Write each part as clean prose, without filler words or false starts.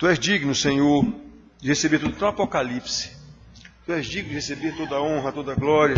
Tu és digno, Senhor, de receber tudo no Apocalipse. Tu és digno de receber toda a honra, toda a glória.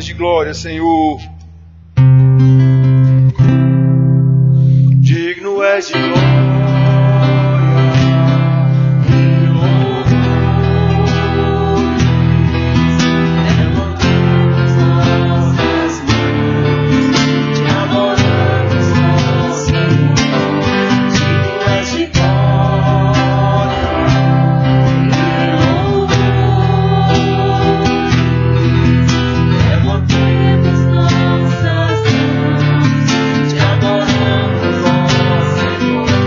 De glória, Senhor. Digno és de glória. Senhor.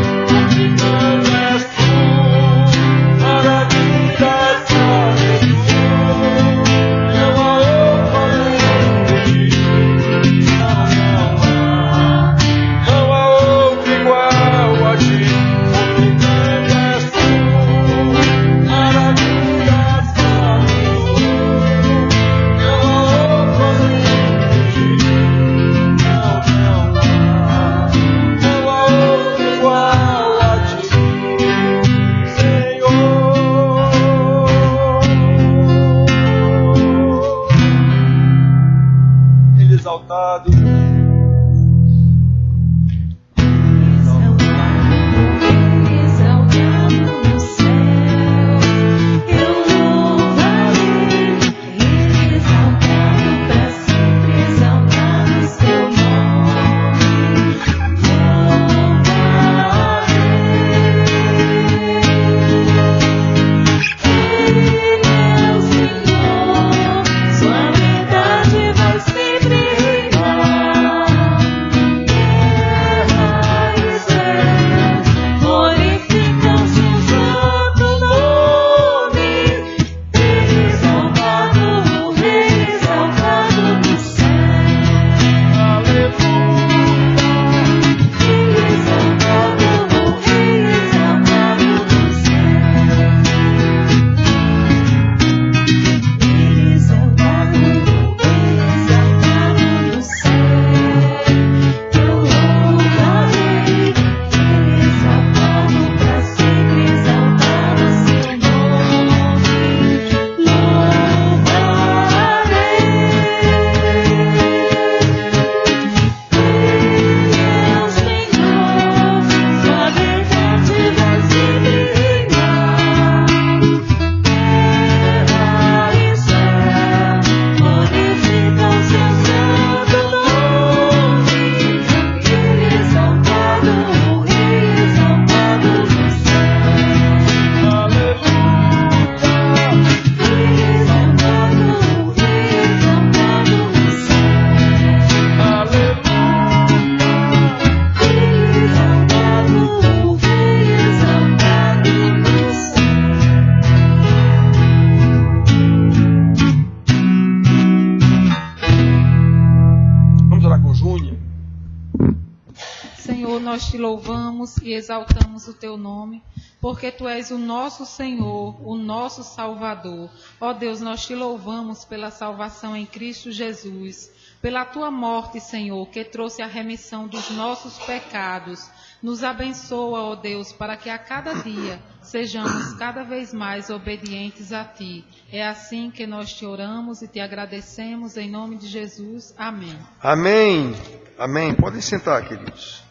nós te louvamos e exaltamos o teu nome, porque tu és o nosso Senhor, o nosso Salvador. Ó Deus, nós te louvamos pela salvação em Cristo Jesus, pela tua morte, Senhor, que trouxe a remissão dos nossos pecados. Nos abençoa, ó Deus, para que a cada dia sejamos cada vez mais obedientes a ti. É assim que nós te oramos e te agradecemos em nome de Jesus. Amém. Amém. Amém. Podem sentar, queridos.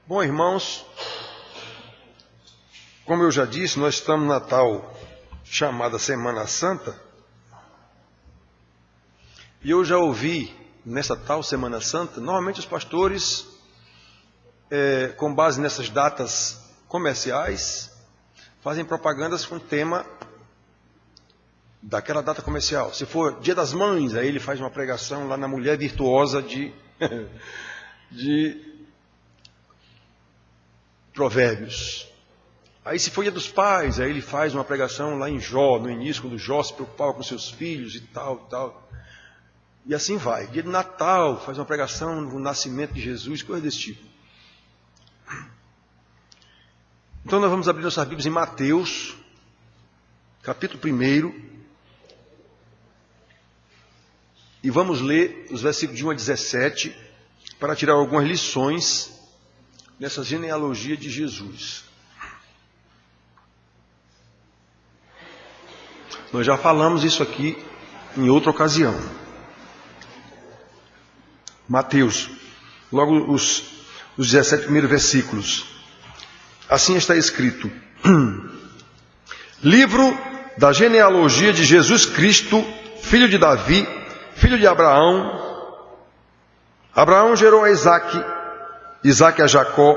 Bom, irmãos, como eu já disse, nós estamos na tal chamada Semana Santa. E eu já ouvi, nessa tal Semana Santa, normalmente os pastores, com base nessas datas comerciais, fazem propagandas com o tema daquela data comercial. Se for Dia das Mães, aí ele faz uma pregação lá na Mulher Virtuosa de Provérbios. Aí se for Dia dos Pais, aí ele faz uma pregação lá em Jó, no início, quando Jó se preocupava com seus filhos e tal. E assim vai. Dia de Natal, faz uma pregação no nascimento de Jesus, coisa desse tipo. Então nós vamos abrir nossas Bíblias em Mateus, capítulo 1, e vamos ler os versículos de 1 a 17, para tirar algumas lições nessa genealogia de Jesus. Nós já falamos isso aqui em outra ocasião. Mateus, logo os 17 primeiros versículos. Assim está escrito: Livro da genealogia de Jesus Cristo, filho de Davi, filho de Abraão. Abraão gerou a Isaque, Isaque a Jacó,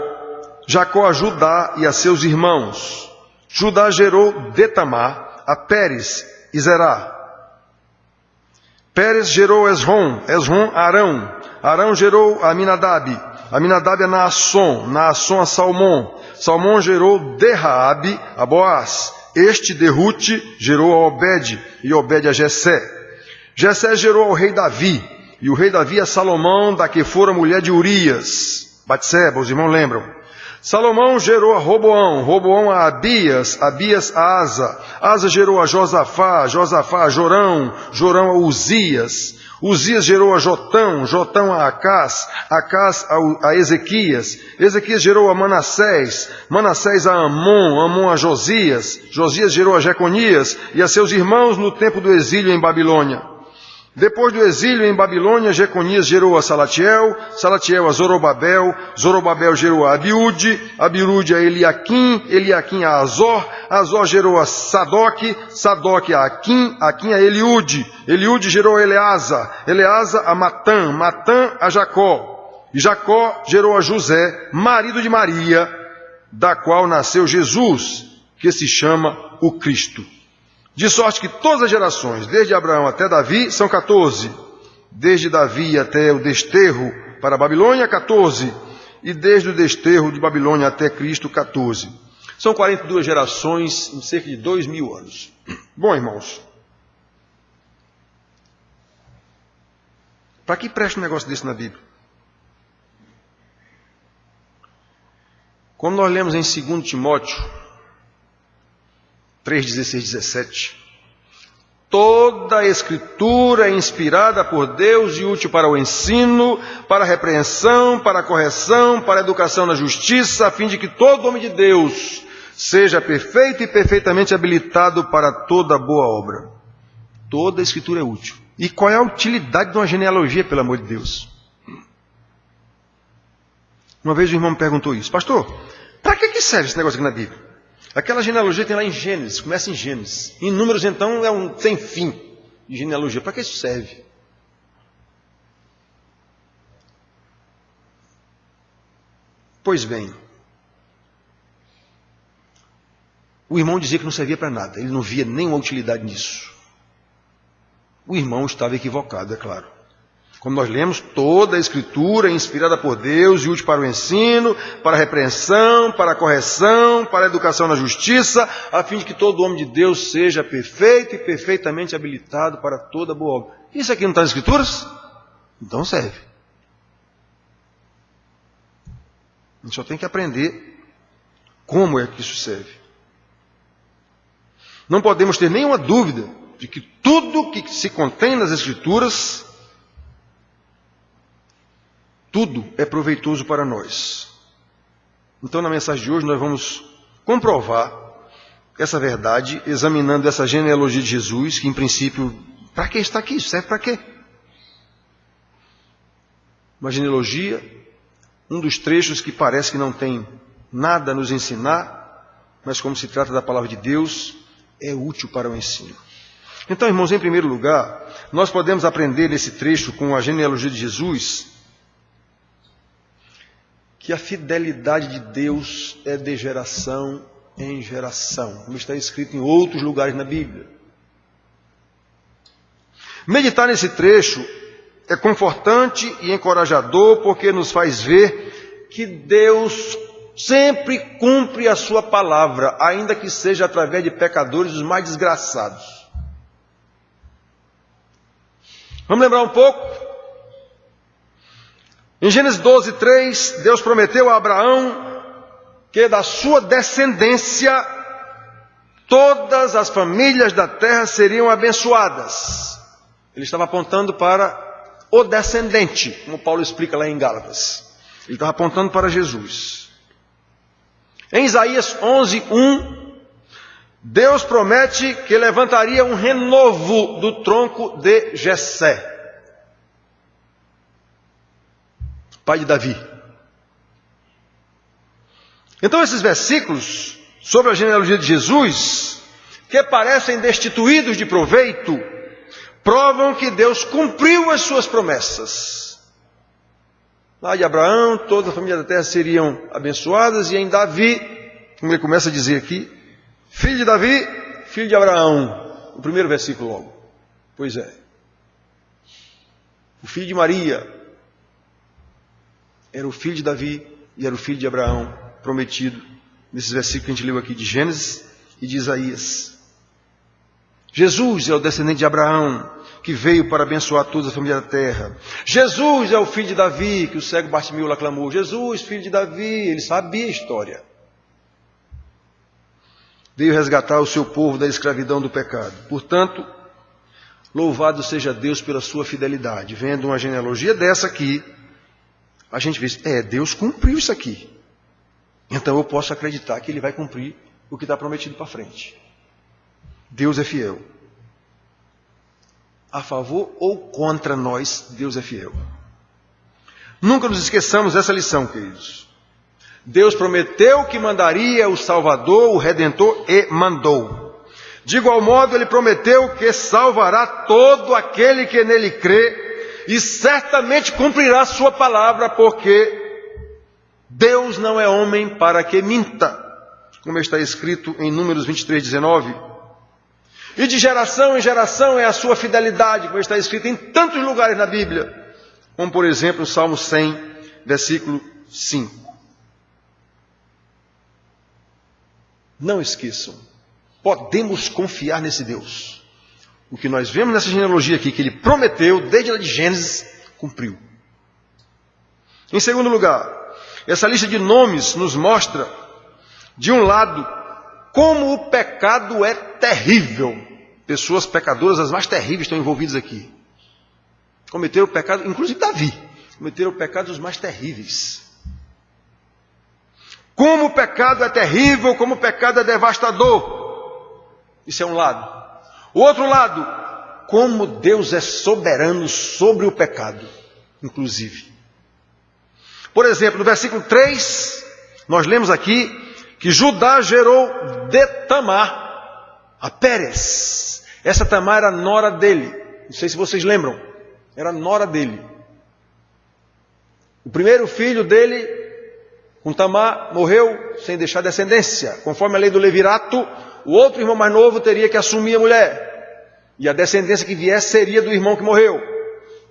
Jacó a Judá e a seus irmãos. Judá gerou de Tamar a Pérez e Zerá. Pérez gerou Esrom, Esrom a Arão, Arão gerou a Aminadab, Aminadab a Naasson, Naasson a Salmão, Salmão gerou de Raabe a Boaz, este de Rute gerou a Obed, e Obed a Jessé. Jessé gerou ao rei Davi, e o rei Davi a Salomão, da que fora mulher de Urias, Batseba, os irmãos lembram. Salomão gerou a Roboão, Roboão a Abias, Abias a Asa, Asa gerou a Josafá, Josafá a Jorão, Jorão a Uzias, Uzias gerou a Jotão, Jotão a Acás, Acás a Ezequias, Ezequias gerou a Manassés, Manassés a Amon, Amon a Josias, Josias gerou a Jeconias e a seus irmãos no tempo do exílio em Babilônia. Depois do exílio em Babilônia, Jeconias gerou a Salatiel, Salatiel a Zorobabel, Zorobabel gerou a Abiúde, Abiúde a Eliaquim, Eliaquim a Azor, Azor gerou a Sadoque, Sadoque a Aquim, Aquim a Eliúde, Eliúde gerou a Eleasa, Eleasa a Matã, Matã a Jacó, e Jacó gerou a José, marido de Maria, da qual nasceu Jesus, que se chama o Cristo. De sorte que todas as gerações, desde Abraão até Davi, são 14. Desde Davi até o desterro para a Babilônia, 14. E desde o desterro de Babilônia até Cristo, 14. São 42 gerações em cerca de 2000 anos. Bom, irmãos, para que presta um negócio desse na Bíblia? Quando nós lemos em 2 Timóteo 3, 16, 17. Toda a Escritura é inspirada por Deus e útil para o ensino, para a repreensão, para a correção, para a educação na justiça, a fim de que todo homem de Deus seja perfeito e perfeitamente habilitado para toda boa obra. Toda a Escritura é útil. E qual é a utilidade de uma genealogia, pelo amor de Deus? Uma vez o irmão me perguntou isso: pastor, para que serve esse negócio aqui na Bíblia? Aquela genealogia tem lá em Gênesis, começa em Gênesis. Em Números, então, é um sem fim de genealogia. Para que isso serve? Pois bem, o irmão dizia que não servia para nada. Ele não via nenhuma utilidade nisso. O irmão estava equivocado, é claro. Como nós lemos, toda a Escritura é inspirada por Deus e útil para o ensino, para a repreensão, para a correção, para a educação na justiça, a fim de que todo homem de Deus seja perfeito e perfeitamente habilitado para toda boa obra. Isso aqui não está nas Escrituras? Então serve. A gente só tem que aprender como é que isso serve. Não podemos ter nenhuma dúvida de que tudo que se contém nas Escrituras, tudo é proveitoso para nós. Então, na mensagem de hoje, nós vamos comprovar essa verdade, examinando essa genealogia de Jesus, que em princípio, para que está aqui? Isso serve para quê? Uma genealogia, um dos trechos que parece que não tem nada a nos ensinar, mas como se trata da palavra de Deus, é útil para o ensino. Então, irmãos, em primeiro lugar, nós podemos aprender nesse trecho com a genealogia de Jesus, que a fidelidade de Deus é de geração em geração, como está escrito em outros lugares na Bíblia. Meditar nesse trecho é confortante e encorajador, porque nos faz ver que Deus sempre cumpre a sua palavra, ainda que seja através de pecadores os mais desgraçados. Vamos lembrar um pouco? Em Gênesis 12, 3, Deus prometeu a Abraão que da sua descendência todas as famílias da terra seriam abençoadas. Ele estava apontando para o descendente, como Paulo explica lá em Gálatas. Ele estava apontando para Jesus. Em Isaías 11, 1, Deus promete que levantaria um renovo do tronco de Jessé, pai de Davi. Então esses versículos sobre a genealogia de Jesus, que parecem destituídos de proveito, provam que Deus cumpriu as suas promessas. Lá de Abraão, toda a família da terra seriam abençoadas, e em Davi, como ele começa a dizer aqui, filho de Davi, filho de Abraão. O primeiro versículo logo. Pois é. O filho de Maria era o filho de Davi e era o filho de Abraão, prometido nesses versículos que a gente leu aqui de Gênesis e de Isaías. Jesus é o descendente de Abraão, que veio para abençoar toda a família da terra. Jesus é o filho de Davi, que o cego Bartimeu lá clamou. Jesus, filho de Davi, ele sabia a história. Veio resgatar o seu povo da escravidão do pecado. Portanto, louvado seja Deus pela sua fidelidade. Vendo uma genealogia dessa aqui, a gente vê, Deus cumpriu isso aqui. Então eu posso acreditar que Ele vai cumprir o que está prometido para frente. Deus é fiel. A favor ou contra nós, Deus é fiel. Nunca nos esqueçamos dessa lição, queridos. Deus prometeu que mandaria o Salvador, o Redentor, e mandou. De igual modo, Ele prometeu que salvará todo aquele que nele crê, e certamente cumprirá a sua palavra, porque Deus não é homem para que minta, como está escrito em Números 23, 19. E de geração em geração é a sua fidelidade, como está escrito em tantos lugares na Bíblia, como por exemplo no Salmo 100, versículo 5. Não esqueçam, podemos confiar nesse Deus. O que nós vemos nessa genealogia aqui, que Ele prometeu, desde lá de Gênesis, cumpriu. Em segundo lugar, essa lista de nomes nos mostra, de um lado, como o pecado é terrível. Pessoas pecadoras, as mais terríveis, estão envolvidas aqui. Cometeram o pecado, inclusive Davi, cometeram o pecado dos mais terríveis. Como o pecado é terrível, como o pecado é devastador. Isso é um lado. O outro lado, como Deus é soberano sobre o pecado, inclusive. Por exemplo, no versículo 3, nós lemos aqui que Judá gerou de Tamar a Pérez. Essa Tamar era nora dele. Não sei se vocês lembram. Era nora dele. O primeiro filho dele, com Tamar, morreu sem deixar descendência. Conforme a lei do levirato, o outro irmão mais novo teria que assumir a mulher. E a descendência que viesse seria do irmão que morreu.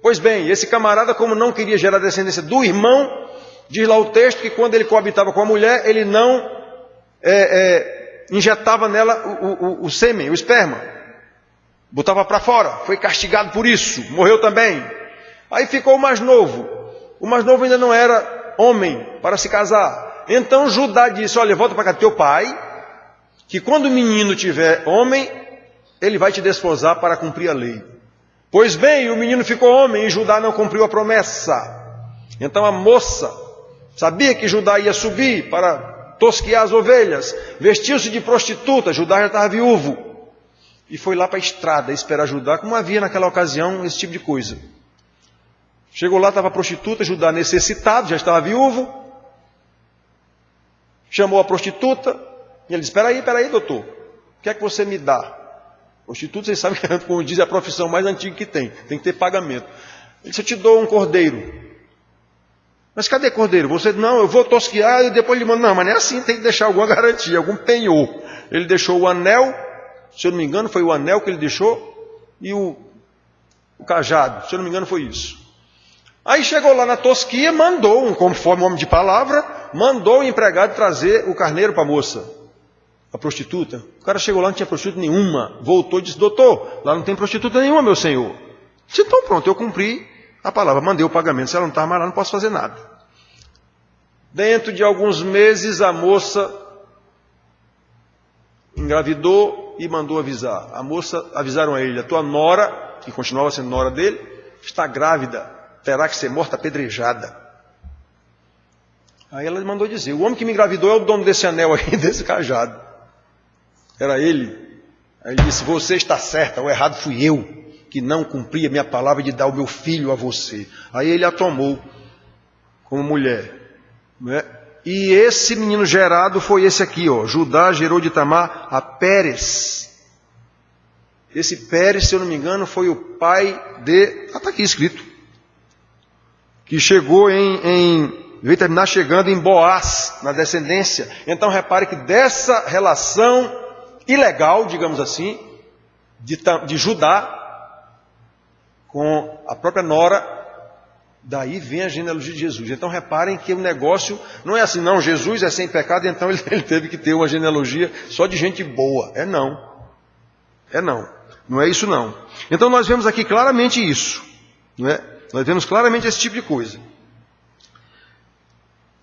Pois bem, esse camarada, como não queria gerar descendência do irmão, diz lá o texto que quando ele coabitava com a mulher, ele não injetava nela o sêmen, o esperma. Botava para fora, foi castigado por isso, morreu também. Aí ficou o mais novo. O mais novo ainda não era homem para se casar. Então Judá disse, olha, volta para casa do teu pai, que quando o menino tiver homem, ele vai te desposar para cumprir a lei. Pois bem, o menino ficou homem e Judá não cumpriu a promessa. Então a moça sabia que Judá ia subir para tosquear as ovelhas, vestiu-se de prostituta, Judá já estava viúvo, e foi lá para a estrada esperar Judá, como havia naquela ocasião esse tipo de coisa. Chegou lá, estava a prostituta, Judá necessitado, já estava viúvo, chamou a prostituta, e ele disse, espera aí, doutor, o que é que você me dá? Prostituta, vocês sabem que, como diz, é a profissão mais antiga que tem que ter pagamento. Ele disse, eu te dou um cordeiro. Mas cadê cordeiro? Você, não, eu vou tosquear e depois ele manda, não, mas não é assim, tem que deixar alguma garantia, algum penhor. Ele deixou o anel, se eu não me engano foi o anel que ele deixou, e o cajado, se eu não me engano foi isso. Aí chegou lá na tosquia, mandou, conforme homem de palavra, mandou o empregado trazer o carneiro para a moça. A prostituta. O cara chegou lá, não tinha prostituta nenhuma. Voltou e disse, doutor, lá não tem prostituta nenhuma, meu senhor. Disse, então pronto, eu cumpri a palavra, mandei o pagamento. Se ela não estava mais lá, não posso fazer nada. Dentro de alguns meses, a moça engravidou e mandou avisar. A moça, avisaram a ele, a tua nora, que continuava sendo nora dele, está grávida, terá que ser morta apedrejada. Aí ela mandou dizer, o homem que me engravidou é o dono desse anel aí, desse cajado. Era ele. Aí ele disse, você está certa, o errado fui eu, que não cumpri a minha palavra de dar o meu filho a você. Aí ele a tomou como mulher. Né? E esse menino gerado foi esse aqui, ó. Judá gerou de Tamar a Pérez. Esse Pérez, se eu não me engano, foi o pai de... está aqui escrito. Que chegou veio terminar chegando em Boaz, na descendência. Então repare que dessa relação ilegal, digamos assim, de Judá com a própria nora, daí vem a genealogia de Jesus. Então reparem que o negócio não é assim, não, Jesus é sem pecado, então ele teve que ter uma genealogia só de gente boa. Não é isso não. Então nós vemos aqui claramente isso, não é? Nós vemos claramente esse tipo de coisa.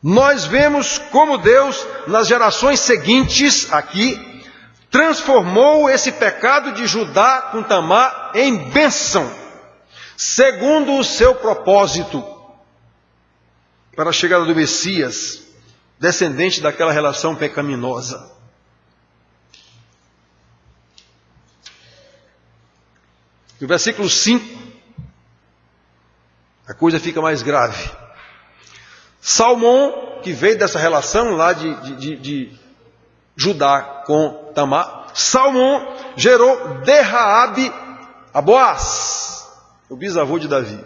Nós vemos como Deus, nas gerações seguintes aqui, transformou esse pecado de Judá com Tamar em bênção, segundo o seu propósito, para a chegada do Messias, descendente daquela relação pecaminosa. No versículo 5, a coisa fica mais grave. Salmão, que veio dessa relação lá de Judá com Tamar, Salmão gerou de Raabe a Boaz, o bisavô de Davi.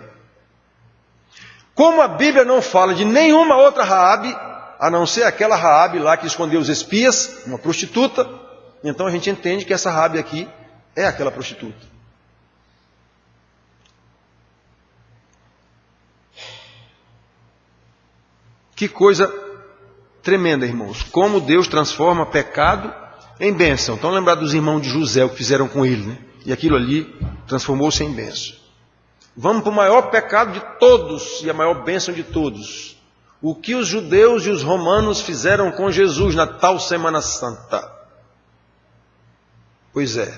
Como a Bíblia não fala de nenhuma outra Raabe, a não ser aquela Raabe lá que escondeu os espias, uma prostituta, então a gente entende que essa Raabe aqui é aquela prostituta. Que coisa tremenda, irmãos. Como Deus transforma pecado em bênção. Então lembrar dos irmãos de José, o que fizeram com ele, né? E aquilo ali transformou-se em bênção. Vamos para o maior pecado de todos e a maior bênção de todos. O que os judeus e os romanos fizeram com Jesus na tal Semana Santa. Pois é,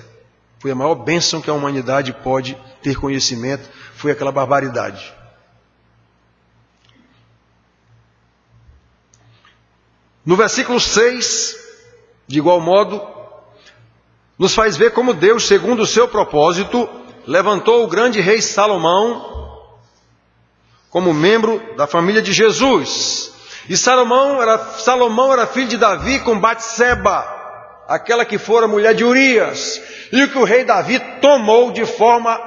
foi a maior bênção que a humanidade pode ter conhecimento, foi aquela barbaridade. No versículo 6, de igual modo, nos faz ver como Deus, segundo o seu propósito, levantou o grande rei Salomão como membro da família de Jesus. E Salomão era filho de Davi com Batseba, aquela que fora mulher de Urias, e o que o rei Davi tomou de forma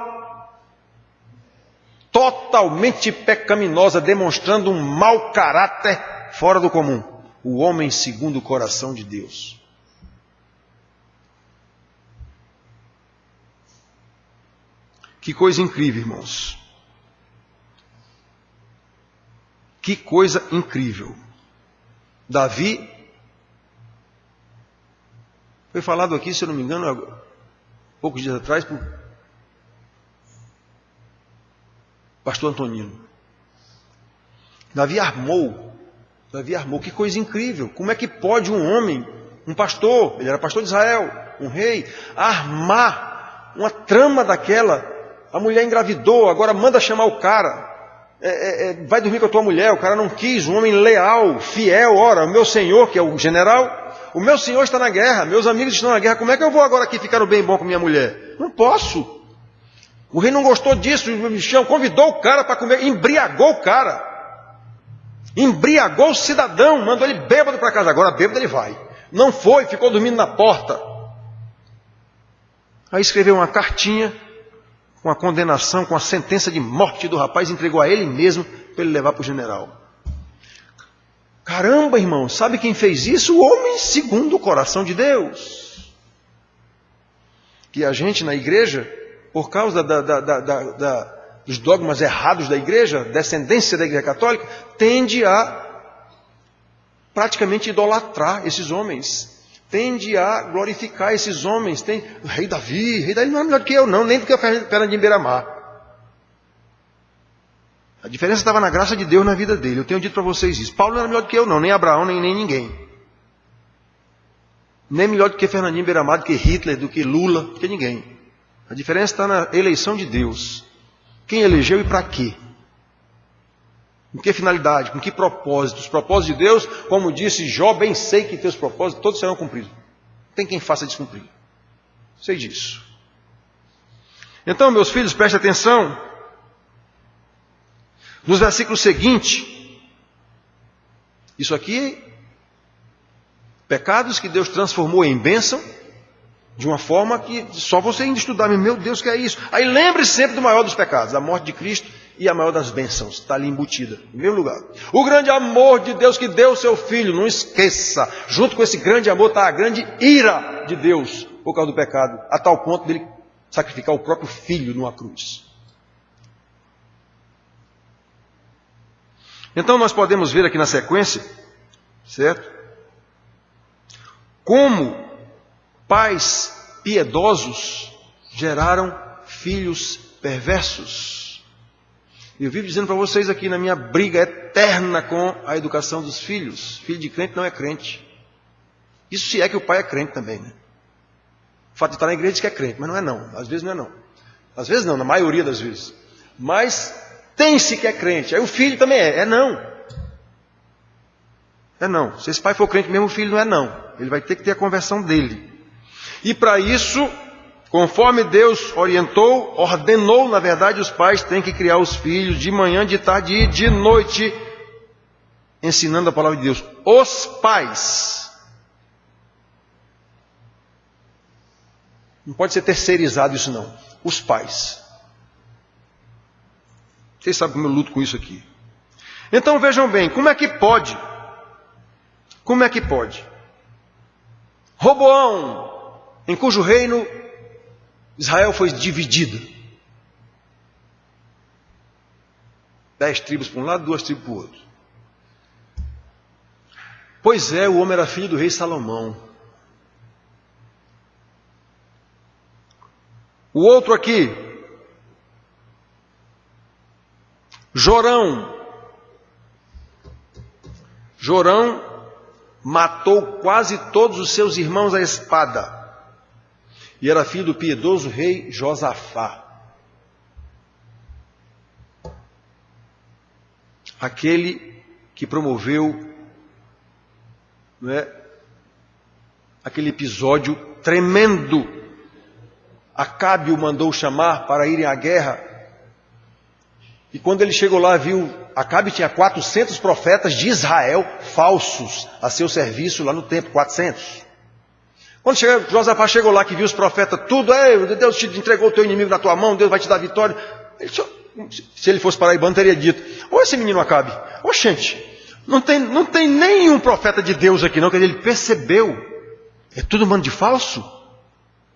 totalmente pecaminosa, demonstrando um mau caráter fora do comum. O homem segundo o coração de Deus. Que coisa incrível, irmãos. Que coisa incrível. Davi, foi falado aqui, se eu não me engano, há poucos dias atrás, por pastor Antonino. Davi armou, que coisa incrível. Como é que pode um homem, um pastor, ele era pastor de Israel, um rei, armar uma trama daquela? A mulher engravidou, agora manda chamar o cara. Vai dormir com a tua mulher, o cara não quis, um homem leal, fiel. Ora, o meu senhor, que é o general, o meu senhor está na guerra, meus amigos estão na guerra, como é que eu vou agora aqui ficar no bem bom com minha mulher? Não posso. O rei não gostou disso, convidou o cara para comer, embriagou o cara. Embriagou o cidadão, mandou ele bêbado para casa. Agora bêbado ele vai. Não foi, ficou dormindo na porta. Aí escreveu uma cartinha com a condenação, com a sentença de morte do rapaz, entregou a ele mesmo para ele levar para o general. Caramba, irmão, sabe quem fez isso? O homem segundo o coração de Deus. Que a gente na igreja, por causa dos dogmas errados da igreja, descendência da igreja católica, tende a praticamente idolatrar esses homens. Tende a glorificar esses homens. O rei Davi não é melhor do que eu, não, nem do que o Fernandinho Beiramar. A diferença estava na graça de Deus na vida dele. Eu tenho dito para vocês isso. Paulo não era melhor do que eu, não, nem Abraão, nem ninguém. Nem melhor do que Fernandinho Beiramar, do que Hitler, do que Lula, do que ninguém. A diferença está na eleição de Deus. Quem elegeu e para quê? Com que finalidade? Com que propósito? Os propósitos de Deus, como disse Jó, bem sei que teus propósitos todos serão cumpridos. Não tem quem faça descumprir. Sei disso. Então, meus filhos, prestem atenção. Nos versículos seguintes, isso aqui, pecados que Deus transformou em bênção, de uma forma que só você ainda estudar, meu Deus, que é isso? Aí lembre sempre do maior dos pecados, a morte de Cristo e a maior das bênçãos, está ali embutida, no mesmo lugar. O grande amor de Deus que deu o seu Filho, não esqueça, junto com esse grande amor está a grande ira de Deus, por causa do pecado, a tal ponto dele sacrificar o próprio Filho numa cruz. Então nós podemos ver aqui na sequência, certo? Como pais piedosos geraram filhos perversos. Eu vivo dizendo para vocês aqui na minha briga eterna com a educação dos filhos. Filho de crente não é crente. Isso se é que o pai é crente também, né? O fato de estar na igreja diz que é crente, mas não é não. Às vezes não é não. Às vezes não, na maioria das vezes. Mas tem-se que é crente. Aí o filho também é. É não. É não. Se esse pai for crente mesmo, o filho não é não. Ele vai ter que ter a conversão dele. E para isso, conforme Deus orientou, ordenou, na verdade, os pais têm que criar os filhos de manhã, de tarde e de noite, ensinando a palavra de Deus. Os pais. Não pode ser terceirizado isso não. Os pais. Vocês sabem como eu luto com isso aqui. Então vejam bem, como é que pode? Como é que pode? Roboão, em cujo reino Israel foi dividido. 10 tribos para um lado, 2 tribos para o outro. Pois é, o homem era filho do rei Salomão. O outro aqui, Jorão. Jorão matou quase todos os seus irmãos à espada. E era filho do piedoso rei Josafá. Aquele que promoveu, não é, aquele episódio tremendo. Acabe o mandou chamar para irem à guerra. E quando ele chegou lá, viu, Acabe tinha 400 profetas de Israel falsos a seu serviço lá no templo, 400. Quando Josafá chegou lá, que viu os profetas, tudo, Deus te entregou o teu inimigo na tua mão, Deus vai te dar vitória. Se ele fosse paraibano, teria dito, ô esse menino Acabe, oxente, não tem nenhum profeta de Deus aqui não, que ele percebeu, é tudo mano de falso.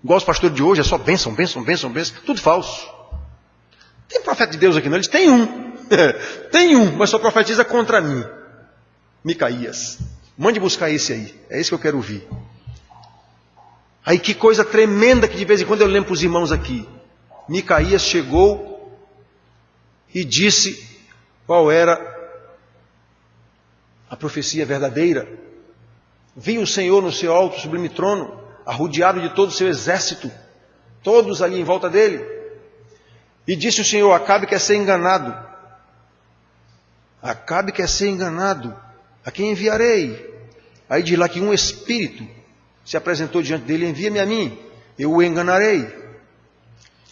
Igual os pastores de hoje, é só bênção, tudo falso. Não tem profeta de Deus aqui não, eles têm um. Tem um, mas só profetiza contra mim. Micaías. Mande buscar esse aí. É esse que eu quero ouvir. Aí que coisa tremenda que de vez em quando eu lembro para os irmãos aqui. Micaías chegou e disse qual era a profecia verdadeira. Vi o Senhor no seu alto sublime trono, arrodeado de todo o seu exército, todos ali em volta dele. E disse o Senhor: Acabe quer ser enganado. Acabe quer ser enganado. A quem enviarei? Aí diz lá que um espírito se apresentou diante dele: Envia-me a mim, eu o enganarei.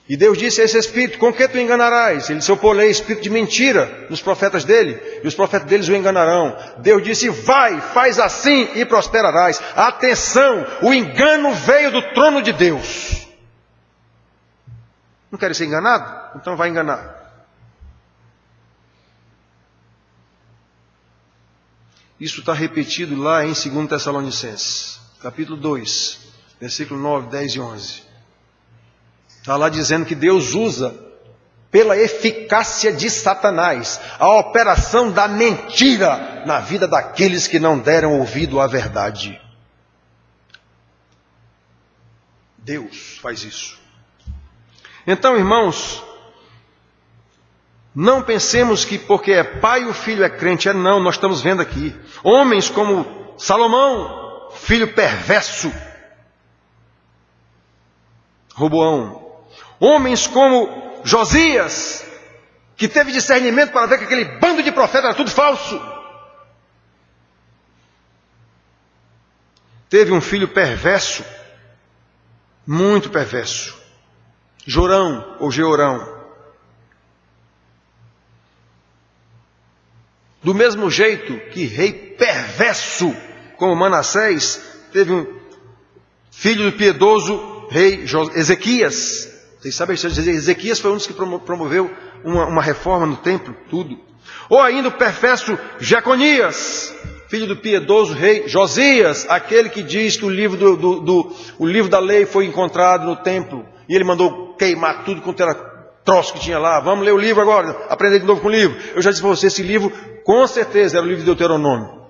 E Deus disse a esse espírito: Com que tu enganarás? Ele disse: Eu porei espírito de mentira nos profetas dele, e os profetas deles o enganarão. Deus disse: Vai, faz assim e prosperarás. Atenção, o engano veio do trono de Deus. Não quer ser enganado? Então vai enganar. Isso está repetido lá em 2 Tessalonicenses, capítulo 2, versículo 9, 10 e 11. Está lá dizendo que Deus usa, pela eficácia de Satanás, a operação da mentira na vida daqueles que não deram ouvido à verdade. Deus faz isso. Então, irmãos, não pensemos que porque é pai o filho é crente. Não, nós estamos vendo aqui homens como Salomão, filho perverso, Roboão. Homens como Josias, que teve discernimento para ver que aquele bando de profetas era tudo falso. Teve um filho perverso, muito perverso, Jorão ou Jeorão. Do mesmo jeito que rei perverso como Manassés, teve um filho do piedoso rei Ezequias. Vocês sabem, Ezequias foi um dos que promoveu uma reforma no templo, tudo. Ou ainda o perverso Jeconias, filho do piedoso rei Josias, aquele que diz que o livro da lei foi encontrado no templo, e ele mandou queimar tudo quanto era troço que tinha lá. Vamos ler o livro agora, aprender de novo com o livro. Eu já disse para você, esse livro com certeza era o livro de Deuteronômio.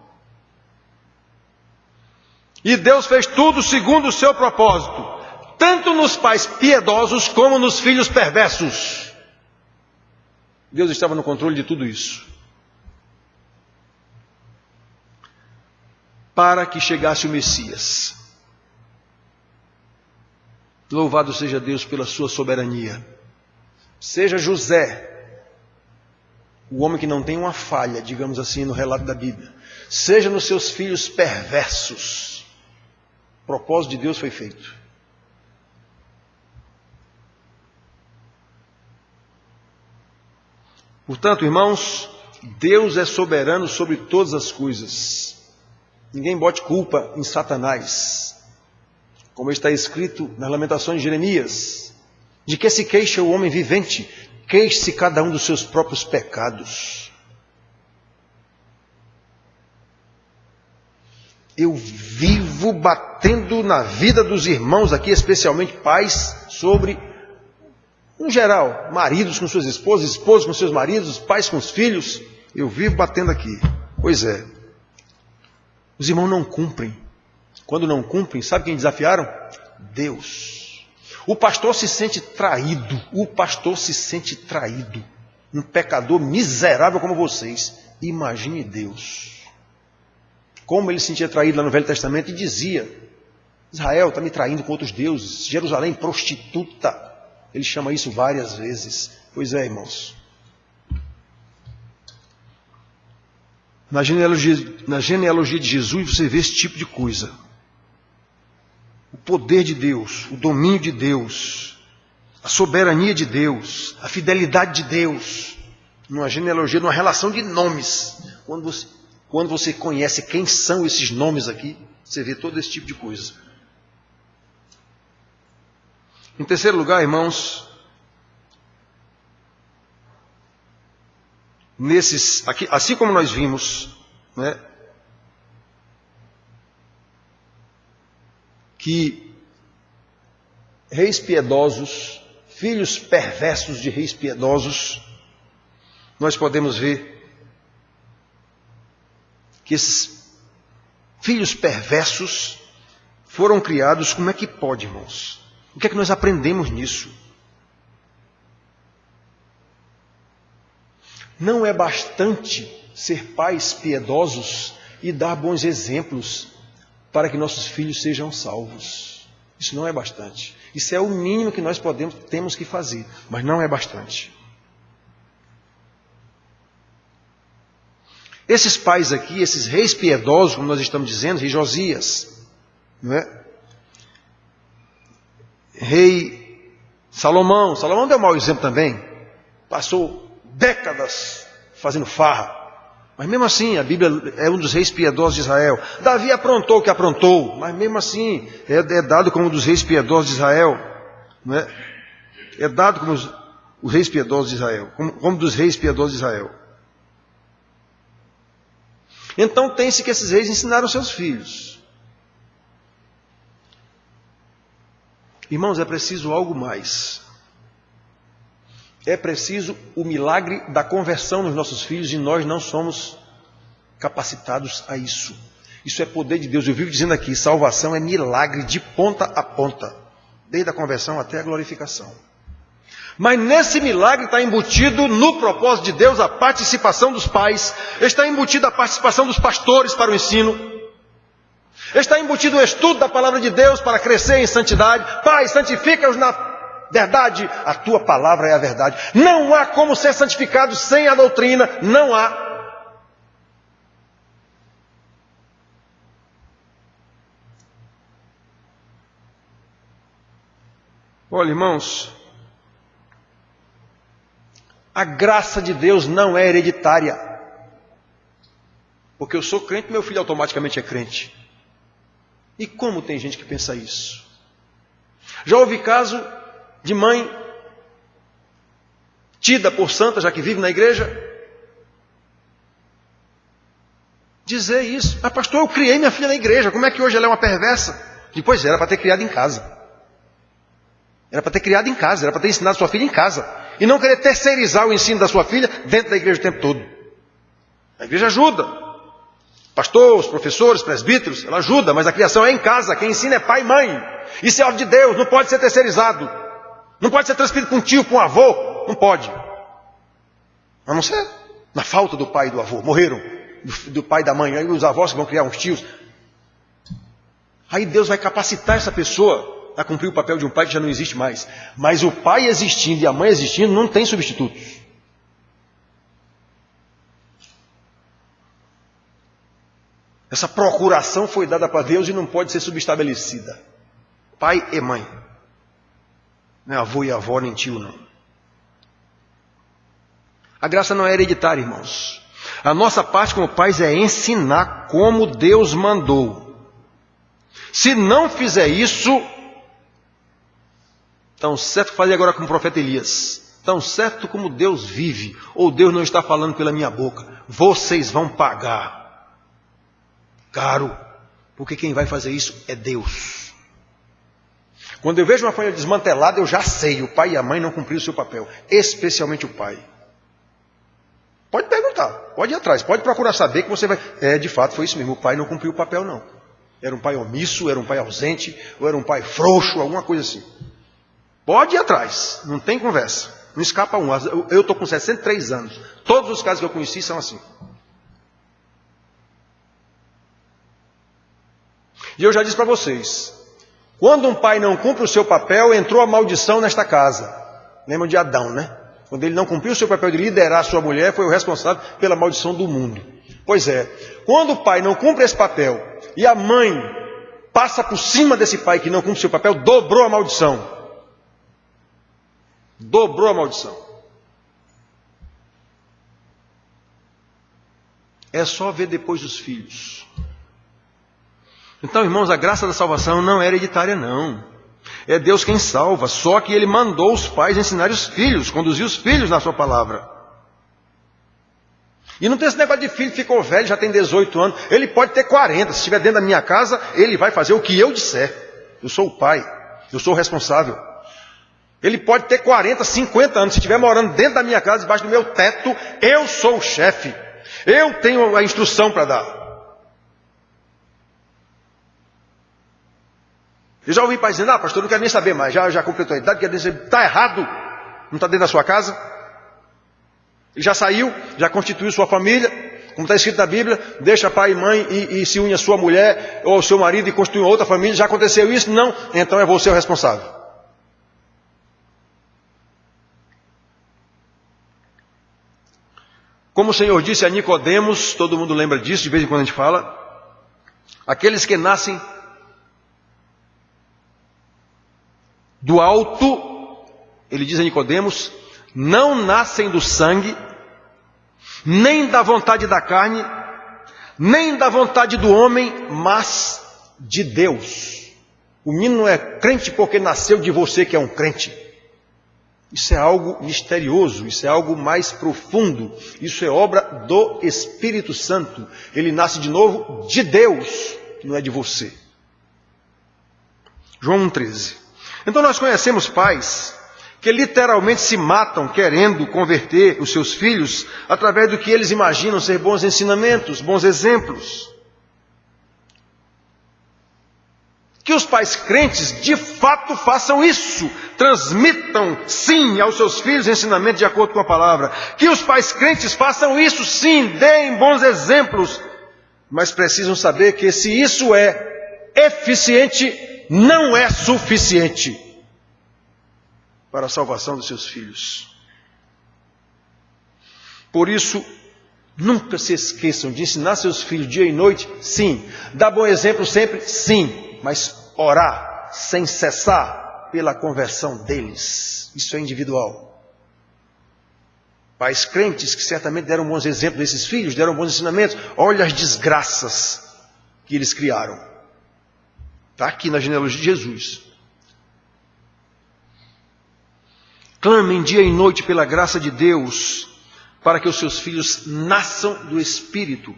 E Deus fez tudo segundo o seu propósito, tanto nos pais piedosos como nos filhos perversos. Deus estava no controle de tudo isso, para que chegasse o Messias. Louvado seja Deus pela sua soberania. Seja José, o homem que não tem uma falha, digamos assim, no relato da Bíblia, seja nos seus filhos perversos, o propósito de Deus foi feito. Portanto, irmãos, Deus é soberano sobre todas as coisas. Ninguém bote culpa em Satanás. Como está escrito nas Lamentações de Jeremias: de que se queixa o homem vivente? Queixe-se cada um dos seus próprios pecados. Eu vivo batendo na vida dos irmãos aqui, especialmente pais, sobre, no geral, maridos com suas esposas, esposas com seus maridos, pais com os filhos. Eu vivo batendo aqui. Pois é. Os irmãos não cumprem. Quando não cumprem, sabe quem desafiaram? Deus. O pastor se sente traído. O pastor se sente traído. Um pecador miserável como vocês. Imagine Deus. Como ele se sentia traído lá no Velho Testamento e dizia: Israel está me traindo com outros deuses. Jerusalém, prostituta. Ele chama isso várias vezes. Pois é, irmãos. Na genealogia de Jesus você vê esse tipo de coisa. O poder de Deus, o domínio de Deus, a soberania de Deus, a fidelidade de Deus. Numa genealogia, numa relação de nomes. Quando você conhece quem são esses nomes aqui, você vê todo esse tipo de coisa. Em terceiro lugar, irmãos, aqui, assim como nós vimos, né, que reis piedosos, filhos perversos de reis piedosos, nós podemos ver que esses filhos perversos foram criados. Como é que pode, irmãos? O que é que nós aprendemos nisso? Não é bastante ser pais piedosos e dar bons exemplos para que nossos filhos sejam salvos. Isso não é bastante. Isso é o mínimo que nós temos que fazer, mas não é bastante. Esses pais aqui, esses reis piedosos, como nós estamos dizendo, rei Josias, não é? Rei Salomão. Salomão deu um mau exemplo também. Passou décadas fazendo farra. Mas mesmo assim, a Bíblia é um dos reis piedosos de Israel. Davi aprontou o que aprontou, mas mesmo assim é dado como um dos reis piedosos de Israel. Não é? É dado como os reis piedosos de Israel, como dos reis piedosos de Israel. Então tem-se que esses reis ensinaram seus filhos. Irmãos, é preciso algo mais. É preciso o milagre da conversão nos nossos filhos e nós não somos capacitados a isso. Isso é poder de Deus. Eu vivo dizendo aqui, salvação é milagre de ponta a ponta, desde a conversão até a glorificação. Mas nesse milagre está embutido no propósito de Deus a participação dos pais, está embutido a participação dos pastores para o ensino, está embutido o estudo da palavra de Deus para crescer em santidade. Pai, santifica-os na verdade, a tua palavra é a verdade. Não há como ser santificado sem a doutrina, não há. Olha, irmãos, a graça de Deus não é hereditária. Porque eu sou crente, meu filho automaticamente é crente. E como tem gente que pensa isso? Já houve caso de mãe tida por santa, já que vive na igreja, dizer isso. Ah, pastor, eu criei minha filha na igreja, como é que hoje ela é uma perversa? Depois era para ter criado em casa. Era para ter criado em casa, era para ter ensinado sua filha em casa. E não querer terceirizar o ensino da sua filha dentro da igreja o tempo todo. A igreja ajuda. Pastores, professores, presbíteros, ela ajuda, mas a criação é em casa. Quem ensina é pai e mãe. Isso é ordem de Deus, não pode ser terceirizado. Não pode ser transferido para um tio, para um avô. Não pode. A não ser na falta do pai e do avô. Morreram do pai e da mãe. Aí os avós que vão criar uns tios. Aí Deus vai capacitar essa pessoa a cumprir o papel de um pai que já não existe mais. Mas o pai existindo e a mãe existindo não tem substitutos. Essa procuração foi dada para Deus e não pode ser subestabelecida. Pai e mãe. Não é avô e avó, nem tio, não. A graça não é hereditária, irmãos. A nossa parte como pais é ensinar como Deus mandou. Se não fizer isso, tão certo que fazer agora com o profeta Elias, tão certo como Deus vive, ou Deus não está falando pela minha boca, vocês vão pagar caro, porque quem vai fazer isso é Deus. Quando eu vejo uma família desmantelada, eu já sei, o pai e a mãe não cumpriram o seu papel, especialmente o pai. Pode perguntar, pode ir atrás, pode procurar saber que você vai... de fato, foi isso mesmo, o pai não cumpriu o papel não. Era um pai omisso, era um pai ausente, ou era um pai frouxo, alguma coisa assim. Pode ir atrás, não tem conversa, não escapa um. Eu estou com 63 anos, todos os casos que eu conheci são assim. E eu já disse para vocês, quando um pai não cumpre o seu papel, entrou a maldição nesta casa. Lembram de Adão, né? Quando ele não cumpriu o seu papel de liderar a sua mulher, foi o responsável pela maldição do mundo. Pois é, quando o pai não cumpre esse papel, e a mãe passa por cima desse pai que não cumpre o seu papel, dobrou a maldição. Dobrou a maldição. É só ver depois os filhos. Então, irmãos, a graça da salvação não é hereditária, não. É Deus quem salva, só que Ele mandou os pais ensinar os filhos, conduzir os filhos na sua palavra. E não tem esse negócio de filho que ficou velho, já tem 18 anos. Ele pode ter 40, se estiver dentro da minha casa, ele vai fazer o que eu disser. Eu sou o pai, eu sou o responsável. Ele pode ter 40, 50 anos. Se estiver morando dentro da minha casa, debaixo do meu teto, eu sou o chefe. Eu tenho a instrução para dar. Eu já ouvi pai dizendo, pastor, não quero nem saber mais. Já completou a idade, quer dizer, está errado. Não está dentro da sua casa. Ele já saiu, já constituiu sua família. Como está escrito na Bíblia, deixa pai e mãe e se une a sua mulher ou ao seu marido e constitui outra família. Já aconteceu isso? Não. Então é você o responsável. Como o Senhor disse a Nicodemos, todo mundo lembra disso, de vez em quando a gente fala, aqueles que nascem do alto, ele diz a Nicodemos, não nascem do sangue, nem da vontade da carne, nem da vontade do homem, mas de Deus. O menino não é crente porque nasceu de você que é um crente. Isso é algo misterioso, isso é algo mais profundo, isso é obra do Espírito Santo. Ele nasce de novo de Deus, não é de você. João 1,13. Então nós conhecemos pais que literalmente se matam querendo converter os seus filhos através do que eles imaginam ser bons ensinamentos, bons exemplos. Que os pais crentes de fato façam isso, transmitam sim aos seus filhos ensinamentos de acordo com a palavra. Que os pais crentes façam isso sim, deem bons exemplos, mas precisam saber que se isso é eficiente, não é suficiente para a salvação dos seus filhos. Por isso, nunca se esqueçam de ensinar seus filhos dia e noite, sim. Dar bom exemplo sempre, sim. Mas orar sem cessar pela conversão deles. Isso é individual. Pais crentes que certamente deram bons exemplos desses filhos, deram bons ensinamentos. Olha as desgraças que eles criaram. Está aqui na genealogia de Jesus. Clamem dia e noite pela graça de Deus, para que os seus filhos nasçam do Espírito.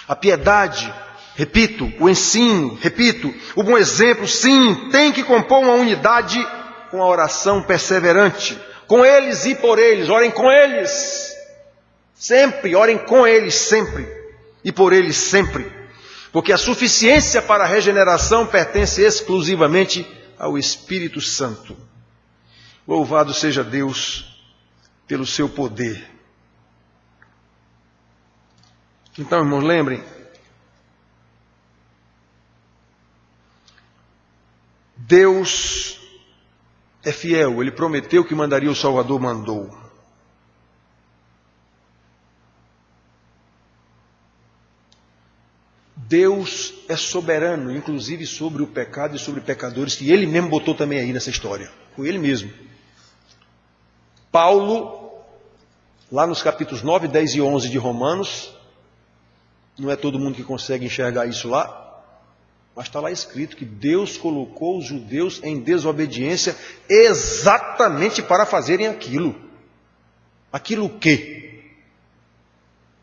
A piedade, repito, o ensino, repito, o bom exemplo, sim, tem que compor uma unidade com a oração perseverante. Com eles e por eles, orem com eles. Sempre, orem com eles sempre. E por eles sempre. Porque a suficiência para a regeneração pertence exclusivamente ao Espírito Santo. Louvado seja Deus pelo seu poder. Então, irmãos, lembrem, Deus é fiel, Ele prometeu que mandaria o Salvador, mandou. Deus é soberano, inclusive sobre o pecado e sobre pecadores, que Ele mesmo botou também aí nessa história. Foi Ele mesmo. Paulo, lá nos capítulos 9, 10 e 11 de Romanos, não é todo mundo que consegue enxergar isso lá, mas está lá escrito que Deus colocou os judeus em desobediência exatamente para fazerem aquilo. Aquilo o quê?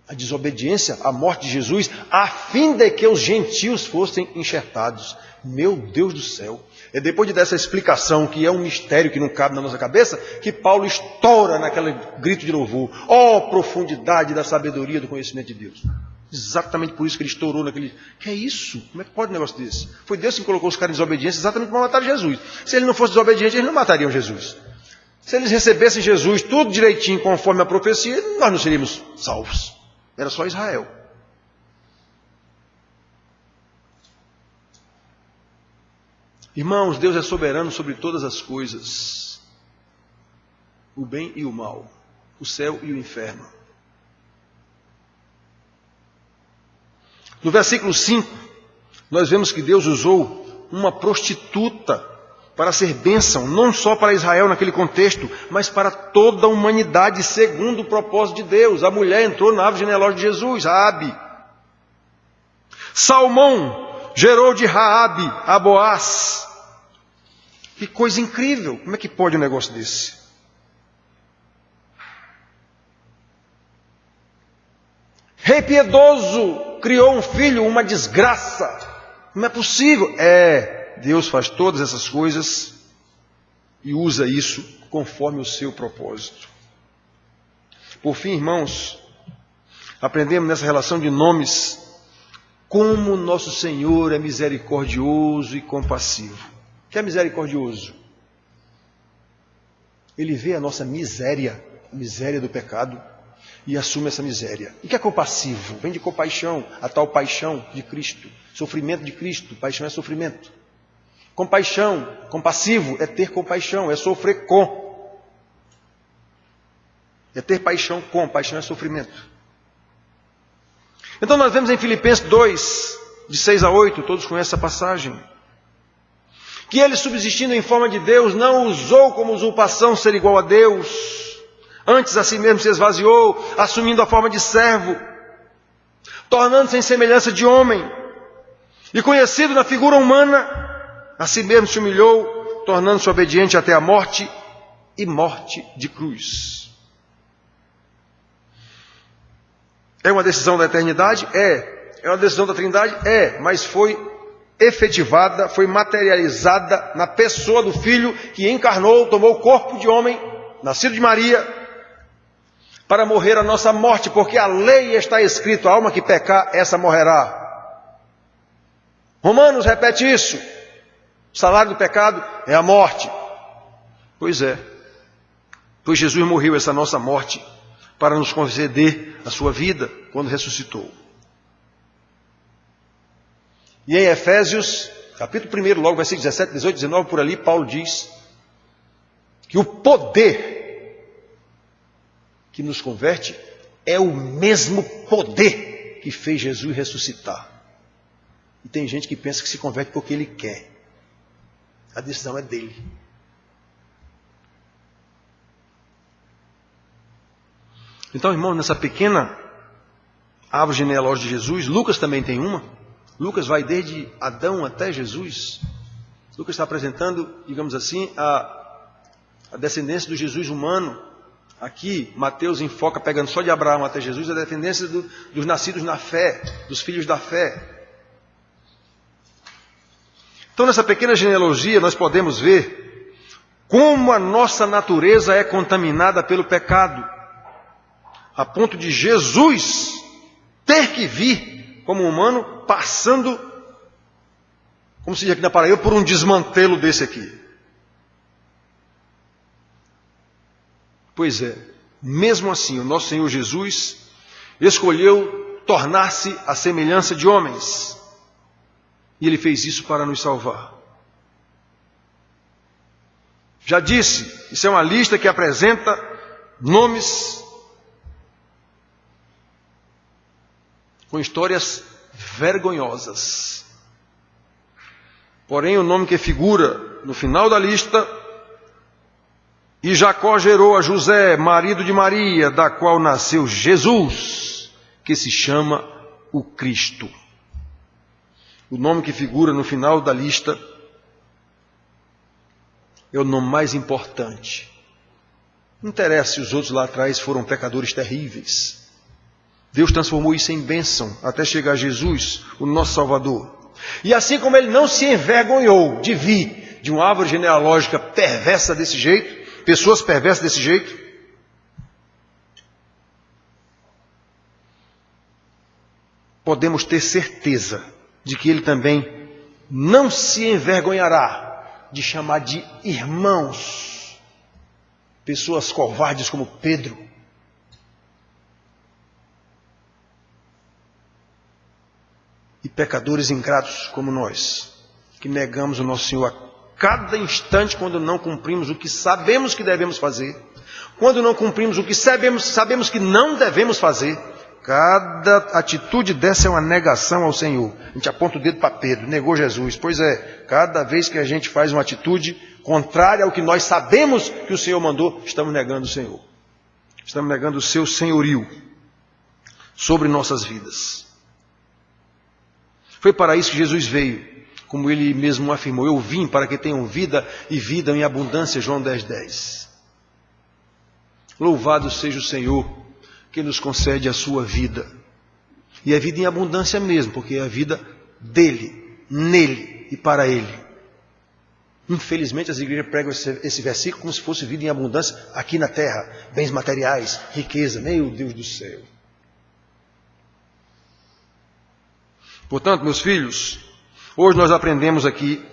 A desobediência, a morte de Jesus, a fim de que os gentios fossem enxertados. Meu Deus do céu! É depois de dessa explicação, que é um mistério que não cabe na nossa cabeça, que Paulo estoura naquele grito de louvor. Oh, profundidade da sabedoria do conhecimento de Deus! Exatamente por isso que ele estourou naquele... Que é isso? Como é que pode um negócio desse? Foi Deus que colocou os caras em desobediência exatamente para matar Jesus. Se ele não fosse desobediente, eles não matariam Jesus. Se eles recebessem Jesus tudo direitinho, conforme a profecia, nós não seríamos salvos. Era só Israel. Irmãos, Deus é soberano sobre todas as coisas. O bem e o mal. O céu e o inferno. No versículo 5, nós vemos que Deus usou uma prostituta para ser bênção, não só para Israel naquele contexto, mas para toda a humanidade, segundo o propósito de Deus. A mulher entrou na árvore genealógica de Jesus, Raabe. Salmão gerou de Raabe a Boaz. Que coisa incrível! Como é que pode um negócio desse? Rei piedoso criou um filho, uma desgraça. Não é possível. Deus faz todas essas coisas e usa isso conforme o seu propósito. Por fim, irmãos, aprendemos nessa relação de nomes como nosso Senhor é misericordioso e compassivo. O que é misericordioso? Ele vê a nossa miséria, a miséria do pecado, e assume essa miséria. E o que é compassivo? Vem de compaixão, a tal paixão de Cristo, sofrimento de Cristo. Paixão é sofrimento. Compaixão, compassivo é ter compaixão, é sofrer com. É ter paixão com, paixão é sofrimento. Então nós vemos em Filipenses 2, de 6 a 8, todos conhecem essa passagem, que ele, subsistindo em forma de Deus, não usou como usurpação ser igual a Deus, antes a si mesmo se esvaziou, assumindo a forma de servo, tornando-se em semelhança de homem, e conhecido na figura humana, a si mesmo se humilhou, tornando-se obediente até a morte, e morte de cruz. É uma decisão da eternidade? É uma decisão da Trindade? Mas foi efetivada, foi materializada na pessoa do Filho que encarnou, tomou o corpo de homem, nascido de Maria, para morrer a nossa morte, porque a lei está escrito, a alma que pecar, essa morrerá. Romanos repete isso. O salário do pecado é a morte. Pois é. Pois Jesus morreu essa nossa morte para nos conceder a sua vida quando ressuscitou. E em Efésios, capítulo 1, logo versículos 17, 18, 19, por ali, Paulo diz que o poder que nos converte é o mesmo poder que fez Jesus ressuscitar. E tem gente que pensa que se converte porque ele quer. A decisão é dele. Então, irmão, nessa pequena árvore genealógica de Jesus, Lucas também tem uma. Lucas vai desde Adão até Jesus. Lucas está apresentando, digamos assim, a descendência do Jesus humano. Aqui, Mateus enfoca, pegando só de Abraão até Jesus, a descendência dos nascidos na fé, dos filhos da fé. Então, nessa pequena genealogia, nós podemos ver como a nossa natureza é contaminada pelo pecado, a ponto de Jesus ter que vir como humano, passando, como se diz aqui na Paraíba, por um desmantelo desse aqui. Pois é, mesmo assim, o nosso Senhor Jesus escolheu tornar-se a semelhança de homens. E Ele fez isso para nos salvar. Já disse, isso é uma lista que apresenta nomes com histórias vergonhosas. Porém, o nome que figura no final da lista: e Jacó gerou a José, marido de Maria, da qual nasceu Jesus, que se chama o Cristo. O nome que figura no final da lista é o nome mais importante. Não interessa se os outros lá atrás foram pecadores terríveis. Deus transformou isso em bênção até chegar a Jesus, o nosso Salvador. E assim como Ele não se envergonhou de vir de uma árvore genealógica perversa desse jeito, pessoas perversas desse jeito, podemos ter certeza de que Ele também não se envergonhará de chamar de irmãos pessoas covardes como Pedro, e pecadores ingratos como nós, que negamos o nosso Senhor a cada instante quando não cumprimos o que sabemos que devemos fazer, quando não cumprimos o que sabemos que não devemos fazer. Cada atitude dessa é uma negação ao Senhor. A gente aponta o dedo para Pedro, negou Jesus. Pois é, cada vez que a gente faz uma atitude contrária ao que nós sabemos que o Senhor mandou, estamos negando o Senhor. Estamos negando o seu senhorio sobre nossas vidas. Foi para isso que Jesus veio, como Ele mesmo afirmou: eu vim para que tenham vida e vida em abundância, João 10:10. Louvado seja o Senhor que nos concede a sua vida. E é vida em abundância mesmo, porque é a vida dele, nele e para ele. Infelizmente, as igrejas pregam esse versículo como se fosse vida em abundância aqui na terra. Bens materiais, riqueza. Meu Deus do céu. Portanto, meus filhos, hoje nós aprendemos aqui,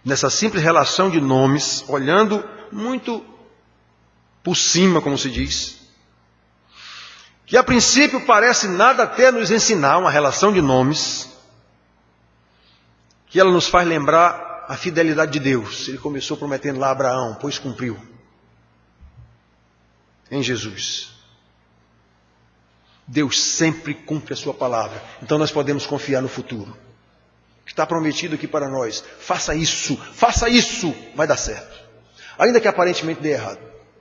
nessa simples relação de nomes, olhando muito por cima, como se diz, que a princípio parece nada até nos ensinar uma relação de nomes, que ela nos faz lembrar a fidelidade de Deus. Ele começou prometendo lá a Abraão, pois cumpriu. Em Jesus. Deus sempre cumpre a sua palavra. Então nós podemos confiar no futuro. Está prometido aqui para nós. Faça isso, vai dar certo. Ainda que aparentemente dê errado,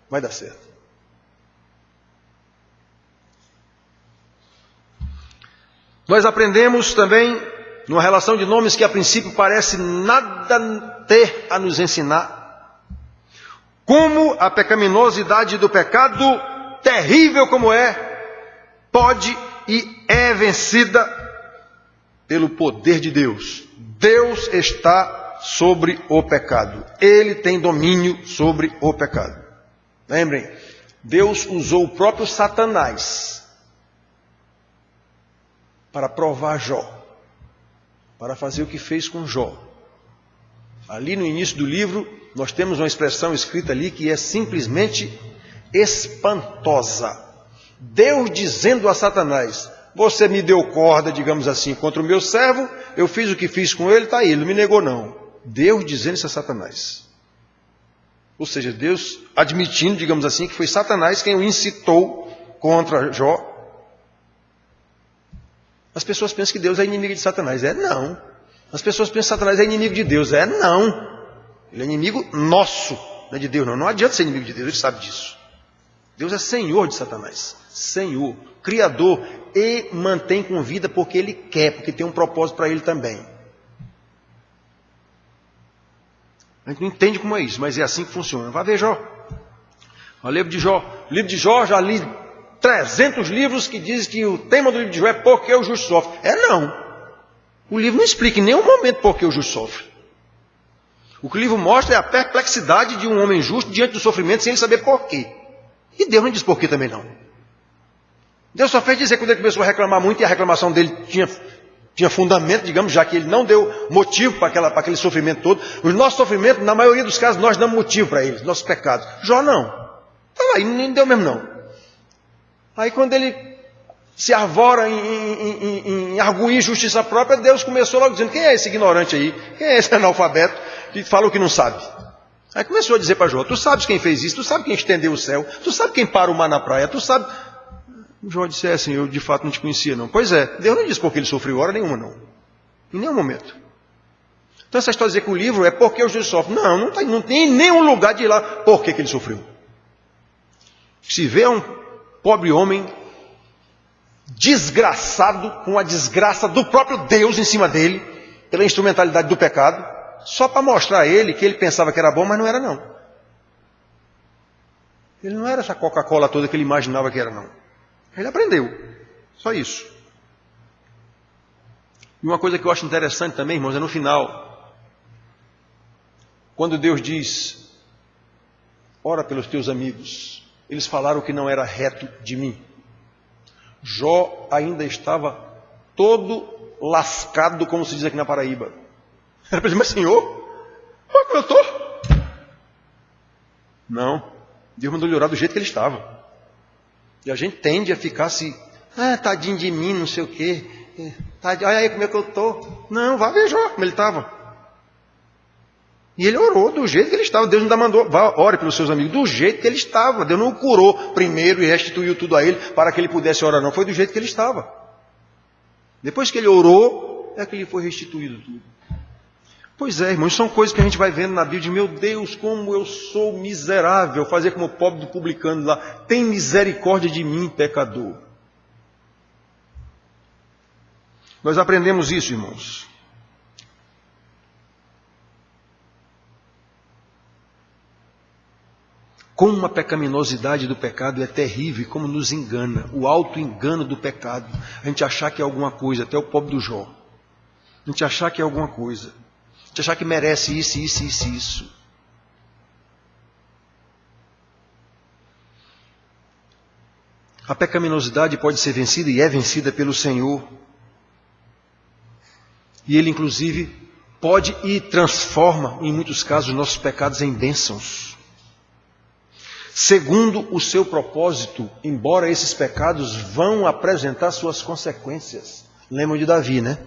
vai dar certo. Nós aprendemos também, numa relação de nomes que a princípio parece nada ter a nos ensinar, como a pecaminosidade do pecado, terrível como é, pode e é vencida pelo poder de Deus. Deus está sobre o pecado. Ele tem domínio sobre o pecado. Lembrem, Deus usou o próprio Satanás para provar Jó, para fazer o que fez com Jó. Ali no início do livro, nós temos uma expressão escrita ali que é simplesmente espantosa. Deus dizendo a Satanás: você me deu corda, digamos assim, contra o meu servo, eu fiz o que fiz com ele, está aí, ele não me negou não. Deus dizendo isso a Satanás. Ou seja, Deus admitindo, digamos assim, que foi Satanás quem o incitou contra Jó. As pessoas pensam que Deus é inimigo de Satanás. Não. As pessoas pensam que Satanás é inimigo de Deus. Não. Ele é inimigo nosso, não é de Deus não. Não adianta ser inimigo de Deus, ele sabe disso. Deus é senhor de Satanás. Senhor, criador, e mantém com vida porque ele quer, porque tem um propósito para ele também. A gente não entende como é isso, mas é assim que funciona. Vai ver Jó. O livro de Jó. O livro de Jó, já li 300 livros que dizem que o tema do livro de Jó é porque o justo sofre. Não. O livro não explica em nenhum momento por que o justo sofre. O que o livro mostra é a perplexidade de um homem justo diante do sofrimento sem ele saber por quê. E Deus não diz por quê também não. Deus só fez dizer quando ele começou a reclamar muito e a reclamação dele tinha fundamento, digamos, já que ele não deu motivo para aquele sofrimento todo. Os nossos sofrimentos, na maioria dos casos, nós damos motivo para eles, nossos pecados. Jó não. Estava aí, nem deu mesmo não. Aí quando ele se arvora em arguir justiça própria, Deus começou logo dizendo: quem é esse ignorante aí? Quem é esse analfabeto que fala o que não sabe? Aí começou a dizer para Jó: tu sabes quem fez isso? Tu sabe quem estendeu o céu? Tu sabe quem para o mar na praia? Tu sabe... Jó disse assim: eu de fato não te conhecia não. Pois é, Deus não disse porque ele sofreu hora nenhuma não. Em nenhum momento. Então essa história de dizer que o livro é porque o justo sofre. Não tem nenhum lugar de ir lá por que ele sofreu. Se vê um pobre homem desgraçado com a desgraça do próprio Deus em cima dele, pela instrumentalidade do pecado, só para mostrar a ele que ele pensava que era bom, mas não era não. Ele não era essa Coca-Cola toda que ele imaginava que era não. Ele aprendeu. Só isso. E uma coisa que eu acho interessante também, irmãos, é no final. Quando Deus diz: ora pelos teus amigos. Eles falaram que não era reto de mim. Jó ainda estava todo lascado, como se diz aqui na Paraíba. Era para dizer: mas Senhor, olha como eu estou. Não. Deus mandou ele orar do jeito que ele estava. E a gente tende a ficar assim: tadinho de mim, não sei o quê. Olha aí como é que eu estou. Não, vá ver Jó como ele estava. E ele orou do jeito que ele estava. Deus ainda mandou: vá, ore pelos seus amigos, do jeito que ele estava. Deus não o curou primeiro e restituiu tudo a ele para que ele pudesse orar, não. Foi do jeito que ele estava. Depois que ele orou, é que lhe foi restituído tudo. Pois é, irmãos, são coisas que a gente vai vendo na Bíblia de: meu Deus, como eu sou miserável. Fazer como o pobre do publicano lá: tem misericórdia de mim, pecador. Nós aprendemos isso, irmãos. Como a pecaminosidade do pecado é terrível e como nos engana. O auto-engano do pecado. A gente achar que é alguma coisa, até o pobre do Jó. A gente achar que é alguma coisa. de achar que merece isso, isso, isso, isso. A pecaminosidade pode ser vencida e é vencida pelo Senhor. E Ele, inclusive, pode e transforma, em muitos casos, os nossos pecados em bênçãos. Segundo o seu propósito, embora esses pecados vão apresentar suas consequências. Lembram de Davi, né?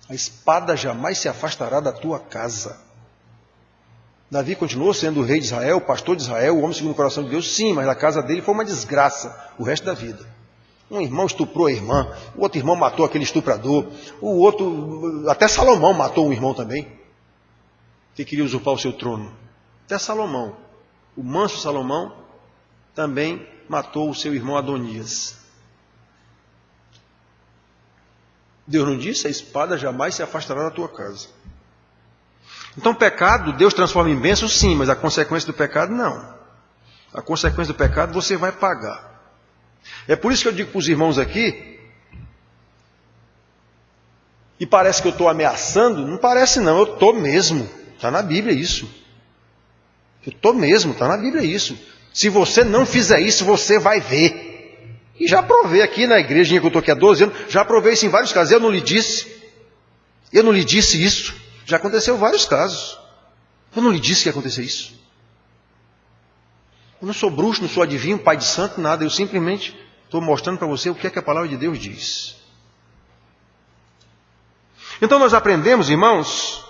A espada jamais se afastará da tua casa. Davi continuou sendo o rei de Israel, o pastor de Israel, o homem segundo o coração de Deus, sim, mas a casa dele foi uma desgraça o resto da vida. Um irmão estuprou a irmã, o outro irmão matou aquele estuprador, o outro, até Salomão matou um irmão também, que queria usurpar o seu trono. Até Salomão, o manso Salomão, também matou o seu irmão Adonias. Deus não disse, a espada jamais se afastará da tua casa. Então, pecado, Deus transforma em bênção, sim, mas a consequência do pecado, não. A consequência do pecado você vai pagar. É por isso que eu digo para os irmãos aqui, e parece que eu estou ameaçando, não parece não, eu estou mesmo. Está na Bíblia isso. Eu estou mesmo, está na Bíblia isso. Se você não fizer isso, você vai ver. E já provei aqui na igrejinha que eu estou aqui há 12 anos, já provei isso em vários casos, eu não lhe disse isso. Já aconteceu vários casos. Eu não lhe disse que ia acontecer isso. Eu não sou bruxo, não sou adivinho, pai de santo, nada. Eu simplesmente estou mostrando para você o que é que a palavra de Deus diz. Então nós aprendemos, irmãos,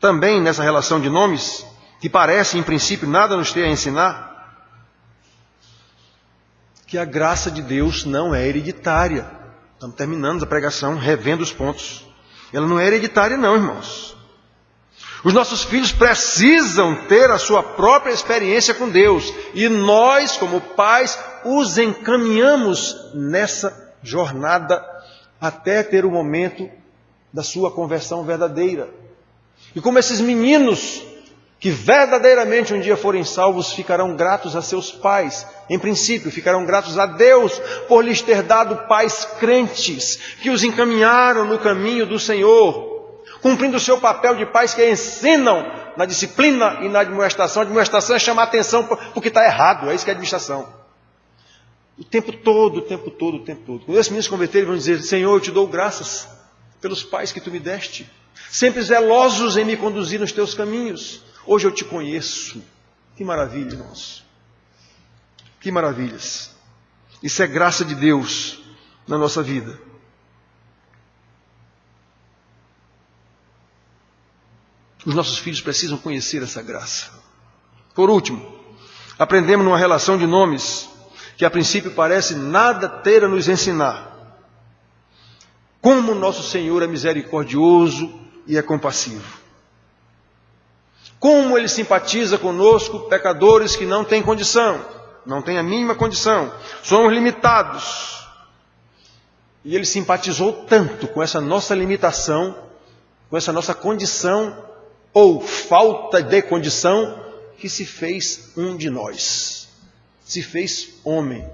também nessa relação de nomes, que parece, em princípio, nada nos ter a ensinar, que a graça de Deus não é hereditária. Estamos terminando a pregação, revendo os pontos. Ela não é hereditária não, irmãos. Os nossos filhos precisam ter a sua própria experiência com Deus. E nós, como pais, os encaminhamos nessa jornada até ter o momento da sua conversão verdadeira. E como esses meninos que verdadeiramente um dia forem salvos, ficarão gratos a seus pais. Em princípio, ficarão gratos a Deus por lhes ter dado pais crentes, que os encaminharam no caminho do Senhor, cumprindo o seu papel de pais que ensinam na disciplina e na admoestação. A admoestação é chamar a atenção porque está errado, é isso que é administração. O tempo todo. Quando esses meninos se converterem, vão dizer, Senhor, eu te dou graças pelos pais que tu me deste, sempre zelosos em me conduzir nos teus caminhos. Hoje eu te conheço. Que maravilha, irmãos. Que maravilhas. Isso é graça de Deus na nossa vida. Os nossos filhos precisam conhecer essa graça. Por último, aprendemos numa relação de nomes que a princípio parece nada ter a nos ensinar. Como nosso Senhor é misericordioso e é compassivo. Como Ele simpatiza conosco, pecadores que não têm condição, não têm a mínima condição, somos limitados. E Ele simpatizou tanto com essa nossa limitação, com essa nossa condição, ou falta de condição, que se fez um de nós. Se fez homem.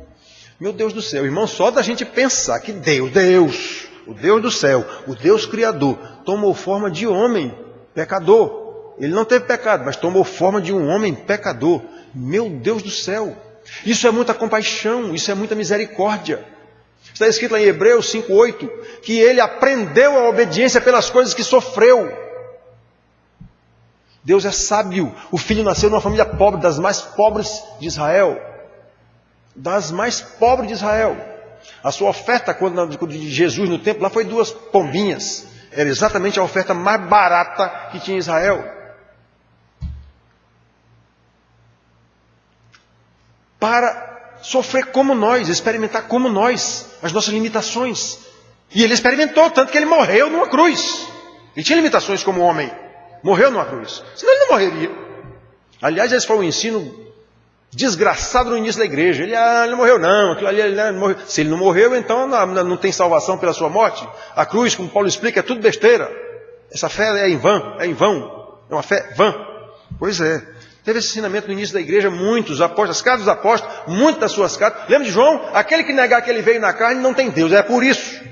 Meu Deus do céu, irmão, só da gente pensar que Deus, o Deus do céu, o Deus Criador, tomou forma de homem, pecador. Ele não teve pecado, mas tomou forma de um homem pecador. Meu Deus do céu! Isso é muita compaixão, isso é muita misericórdia. Está escrito lá em Hebreus 5:8, que ele aprendeu a obediência pelas coisas que sofreu. Deus é sábio. O filho nasceu numa família pobre, das mais pobres de Israel. Das mais pobres de Israel. A sua oferta de Jesus no templo lá foi 2 pombinhas. Era exatamente a oferta mais barata que tinha em Israel. Para sofrer como nós, experimentar como nós, as nossas limitações. E ele experimentou, tanto que ele morreu numa cruz. Ele tinha limitações como homem, morreu numa cruz. Senão ele não morreria. Aliás, esse foi um ensino desgraçado no início da igreja. Ele não morreu não, aquilo ali, ele não morreu. Se ele não morreu, então não tem salvação pela sua morte. A cruz, como Paulo explica, é tudo besteira. Essa fé é em vão, é uma fé vã. Pois é. Teve esse ensinamento no início da igreja, muitos apóstolos, as cartas dos apóstolos, muitas das suas cartas. Lembra de João? Aquele que negar que ele veio na carne não tem Deus, é por isso.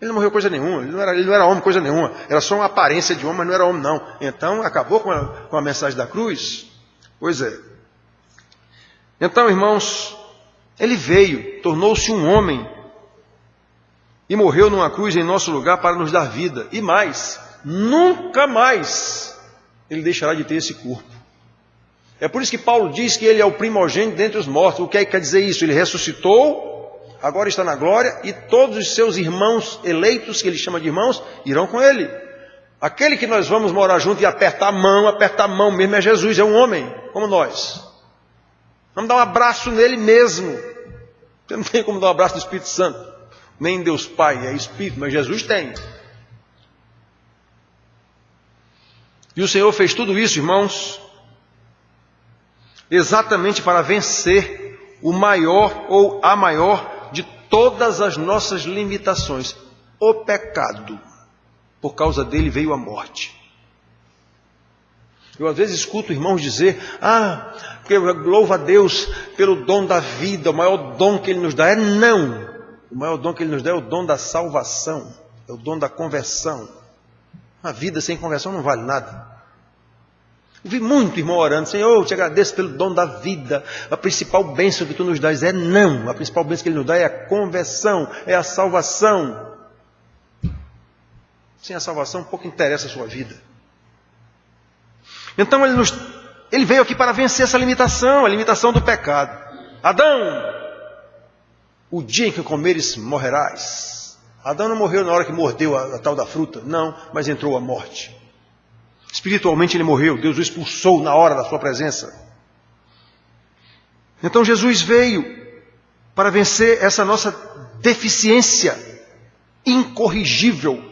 Ele não morreu coisa nenhuma, ele não era homem coisa nenhuma. Era só uma aparência de homem, mas não era homem não. Então acabou com a mensagem da cruz? Pois é. Então, irmãos, ele veio, tornou-se um homem e morreu numa cruz em nosso lugar para nos dar vida. E mais, nunca mais ele deixará de ter esse corpo. É por isso que Paulo diz que ele é o primogênito dentre os mortos. O que é que quer dizer isso? Ele ressuscitou, agora está na glória, e todos os seus irmãos eleitos, que ele chama de irmãos, irão com ele. Aquele que nós vamos morar junto e apertar a mão mesmo é Jesus, é um homem, como nós. Vamos dar um abraço nele mesmo. Você não tem como dar um abraço do Espírito Santo, nem Deus Pai, é Espírito, mas Jesus tem. E o Senhor fez tudo isso, irmãos, exatamente para vencer o maior ou a maior de todas as nossas limitações, o pecado. Por causa dele veio a morte. Eu às vezes escuto irmãos dizer, porque louva a Deus pelo dom da vida, o maior dom que ele nos dá. Não, o maior dom que ele nos dá é o dom da salvação, é o dom da conversão. Uma vida sem conversão não vale nada. Eu vi muito irmão orando, Senhor, eu te agradeço pelo dom da vida, a principal bênção que tu nos dás é não, a principal bênção que ele nos dá é a conversão, é a salvação. Sem a salvação pouco interessa a sua vida. Então ele veio aqui para vencer essa limitação, a limitação do pecado. Adão, o dia em que comeres morrerás. Adão não morreu na hora que mordeu a tal da fruta, não, mas entrou a morte. Espiritualmente ele morreu, Deus o expulsou na hora da sua presença. Então Jesus veio para vencer essa nossa deficiência incorrigível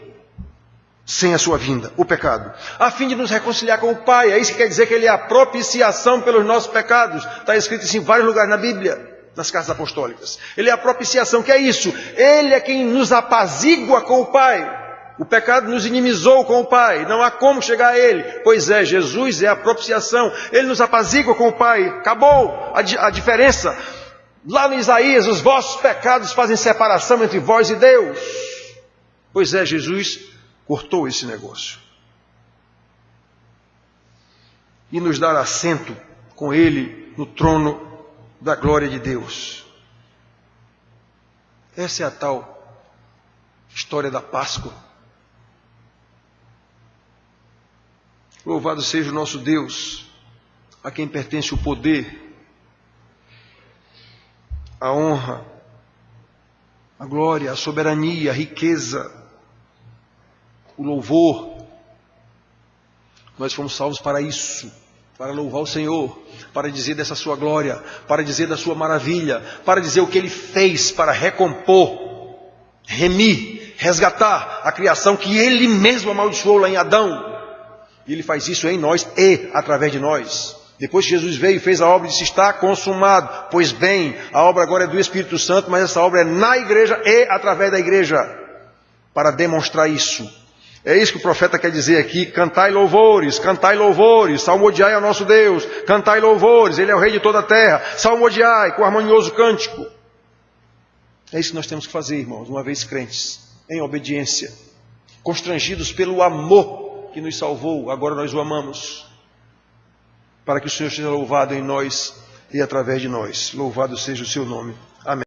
sem a sua vinda, o pecado, a fim de nos reconciliar com o Pai. É isso que quer dizer que ele é a propiciação pelos nossos pecados. Está escrito isso em vários lugares na Bíblia, nas cartas apostólicas. Ele é a propiciação, que é isso? Ele é quem nos apazigua com o Pai. O pecado nos inimizou com o Pai, não há como chegar a Ele. Pois é, Jesus é a propiciação, Ele nos apazigua com o Pai. Acabou a diferença. Lá no Isaías, os vossos pecados fazem separação entre vós e Deus. Pois é, Jesus cortou esse negócio. E nos dar assento com Ele no trono da glória de Deus. Essa é a tal história da Páscoa. Louvado seja o nosso Deus, a quem pertence o poder, a honra, a glória, a soberania, a riqueza, o louvor. Nós fomos salvos para isso, para louvar o Senhor, para dizer dessa sua glória, para dizer da sua maravilha, para dizer o que Ele fez para recompor, remir, resgatar a criação que Ele mesmo amaldiçoou lá em Adão. E Ele faz isso em nós e através de nós. Depois que Jesus veio e fez a obra, disse, está consumado. Pois bem, a obra agora é do Espírito Santo, mas essa obra é na igreja e através da igreja, para demonstrar isso. É isso que o profeta quer dizer aqui, cantai louvores, salmodiai ao nosso Deus, cantai louvores, Ele é o Rei de toda a terra, salmodiai com harmonioso cântico. É isso que nós temos que fazer, irmãos, uma vez crentes, em obediência, constrangidos pelo amor que nos salvou, agora nós o amamos, para que o Senhor seja louvado em nós e através de nós. Louvado seja o seu nome. Amém.